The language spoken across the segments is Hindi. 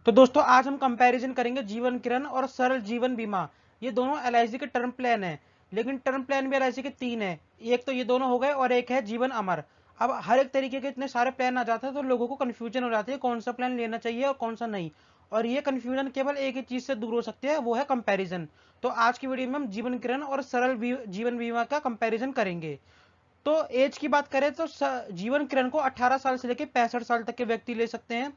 तो दोस्तों आज हम कंपैरिजन करेंगे जीवन किरण और सरल जीवन बीमा। ये दोनों एलआईसी के टर्म प्लान है, लेकिन टर्म प्लान भी एलआईसी के 3 है। एक तो ये दोनों हो गए और एक है जीवन अमर। अब हर एक तरीके के इतने सारे प्लान आ जाते हैं तो लोगों को कंफ्यूजन हो जाती है कौन सा प्लान लेना चाहिए और कौन सा नहीं। और ये कंफ्यूजन केवल एक ही चीज से दूर हो सकती है, वो है कंपैरिजन। तो आज की वीडियो में हम जीवन किरण और सरल जीवन बीमा का कंपैरिजन करेंगे। तो एज की बात करें तो जीवन किरण को 18 साल से लेकर 65 साल तक के व्यक्ति ले सकते हैं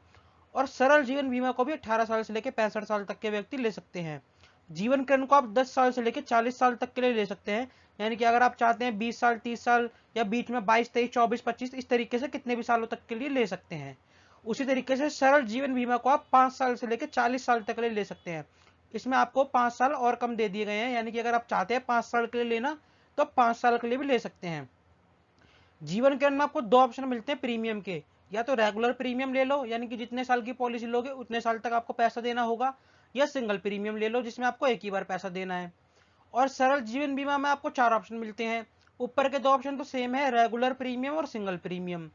और सरल जीवन बीमा को भी 18 साल से लेकर 65 साल तक के व्यक्ति ले सकते हैं। जीवन किरण को आप 10 साल से लेकर 40 साल तक के लिए ले सकते हैं, यानी कि अगर आप चाहते हैं 20 साल 30 साल या बीच में 22 23 24 25 इस तरीके से कितने भी सालों तक के लिए ले सकते हैं। उसी तरीके से सरल जीवन बीमा को आप 5 साल से लेकर 40 साल तक के लिए ले सकते हैं। इसमें आपको 5 साल और कम दे दिए गए हैं, यानी कि अगर आप चाहते हैं 5 साल के लिए लेना तो 5 साल के लिए भी ले सकते हैं। जीवन किरण में आपको दो ऑप्शन मिलते हैं प्रीमियम के, या तो रेगुलर प्रीमियम ले लो यानी कि जितने साल की पॉलिसी लोगे उतने साल तक आपको पैसा देना होगा, या सिंगल प्रीमियम ले लो जिसमें आपको एक ही बार पैसा देना है। और सरल जीवन बीमा में आपको 4 ऑप्शन मिलते हैं। ऊपर के दो ऑप्शन तो सेम है, रेगुलर प्रीमियम और सिंगल प्रीमियम।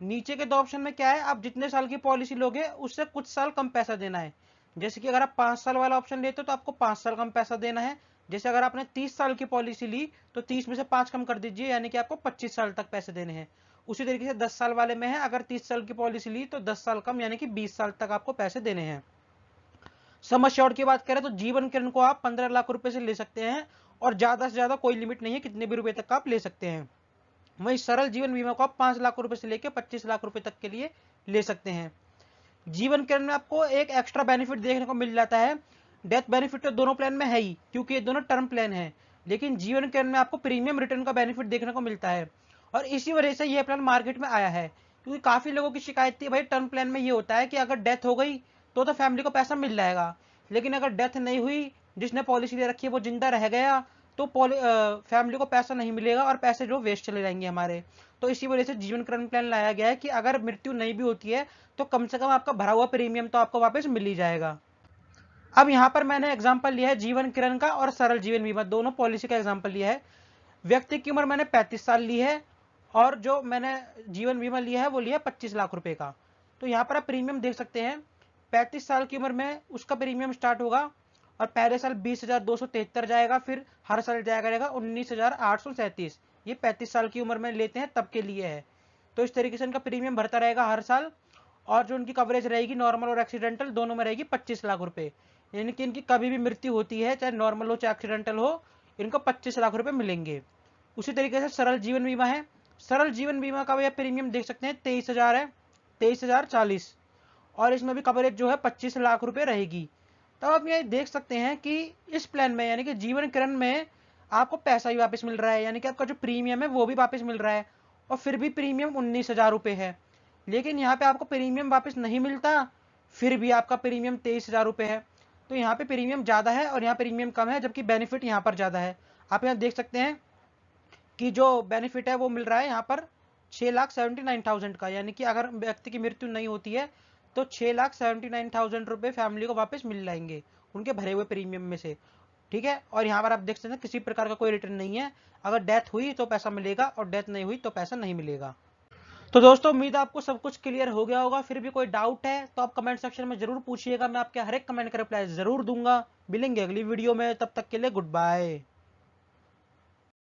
नीचे के दो ऑप्शन में क्या है, आप जितने साल की पॉलिसी लोगे उससे कुछ साल कम पैसा देना है। जैसे कि अगर आप 5 साल वाला ऑप्शन लेते हो तो आपको 5 साल कम पैसा देना है। जैसे अगर आपने 30 साल की पॉलिसी ली तो 30 में से 5 कम कर दीजिए, यानी कि आपको 25 साल तक पैसे देने हैं। उसी तरीके से 10 साल वाले में है, अगर 30 साल की पॉलिसी ली तो 10 साल कम यानी कि 20 साल तक आपको पैसे देने हैं। सम एश्योर्ड की बात करें तो जीवन किरण को आप 15 लाख रुपए से ले सकते हैं और ज्यादा से ज्यादा कोई लिमिट नहीं है, कितने भी रुपए तक आप ले सकते हैं। वहीं सरल जीवन बीमा को आप 5 लाख रुपए से लेकर 25 लाख रुपए तक के लिए ले सकते हैं। जीवन किरण में आपको एक एक्स्ट्रा बेनिफिट देखने को मिल जाता है। डेथ बेनिफिट तो दोनों प्लान में है ही, क्योंकि ये दोनों टर्म प्लान है, लेकिन जीवन किरण में आपको प्रीमियम रिटर्न का बेनिफिट देखने को मिलता है। और इसी वजह से यह प्लान मार्केट में आया है, क्योंकि काफी लोगों की शिकायत थी भाई टर्म प्लान में ये होता है कि अगर डेथ हो गई तो फैमिली को पैसा मिल जाएगा, लेकिन अगर डेथ नहीं हुई, जिसने पॉलिसी ले रखी है वो जिंदा रह गया, तो फैमिली को पैसा नहीं मिलेगा और पैसे जो वेस्ट चले जाएंगे हमारे। तो इसी वजह से जीवन किरण प्लान लाया गया है कि अगर मृत्यु नहीं भी होती है तो कम से कम आपका भरा हुआ प्रीमियम तो आपको वापस मिल ही जाएगा। अब यहाँ पर मैंने एग्जांपल लिया है जीवन किरण का और सरल जीवन बीमा दोनों पॉलिसी का एग्जांपल लिया है। व्यक्ति की उम्र मैंने 35 साल ली है और जो मैंने जीवन बीमा लिया है वो लिया 25 लाख रुपए का। तो यहाँ पर आप प्रीमियम देख सकते हैं। 35 साल की उम्र में उसका प्रीमियम स्टार्ट होगा और पहले साल 20,273 जाएगा, फिर हर साल जाएगा रहेगा 19,837। ये 35 साल की उम्र में लेते हैं तब के लिए है। तो इस तरीके से इनका प्रीमियम भरता रहेगा हर साल, और जो उनकी कवरेज रहेगी नॉर्मल और एक्सीडेंटल दोनों में रहेगी 25 लाख रुपए। यानी कि इनकी कभी भी मृत्यु होती है, चाहे नॉर्मल हो चाहे एक्सीडेंटल हो, इनको 25 लाख रुपए मिलेंगे। उसी तरीके से सरल जीवन बीमा है। सरल जीवन बीमा का भी प्रीमियम देख सकते हैं 23,000 है, 23,040, और इसमें भी कवरेज जो है 25 लाख रुपए रहेगी। तब आप ये देख सकते हैं कि इस प्लान में यानी कि जीवन किरण में आपको पैसा भी वापस मिल रहा है, यानी कि आपका जो प्रीमियम है वो भी वापस मिल रहा है, और फिर भी प्रीमियम 19,000 रुपए है। लेकिन यहाँ पे आपको प्रीमियम वापस नहीं मिलता, फिर भी आपका प्रीमियम 23,000 रुपए है। तो यहाँ पे प्रीमियम ज्यादा है और यहाँ प्रीमियम कम है, जबकि बेनिफिट यहाँ पर ज्यादा है। आप यहाँ देख सकते हैं कि जो बेनिफिट है वो मिल रहा है यहाँ पर 6,79,000 का, यानी कि अगर व्यक्ति की मृत्यु नहीं होती है तो 6,79,000 रुपए फैमिली को वापस मिल जाएंगे उनके भरे हुए प्रीमियम में से। ठीक है, और यहाँ पर आप देख सकते हैं किसी प्रकार का कोई रिटर्न नहीं है। अगर डेथ हुई तो पैसा मिलेगा और डेथ नहीं हुई तो पैसा नहीं मिलेगा। तो दोस्तों उम्मीद है आपको सब कुछ क्लियर हो गया होगा। फिर भी कोई डाउट है तो आप कमेंट सेक्शन में जरूर पूछिएगा, मैं आपके हर एक कमेंट का रिप्लाई जरूर दूंगा। मिलेंगे अगली वीडियो में, तब तक के लिए गुड बाय।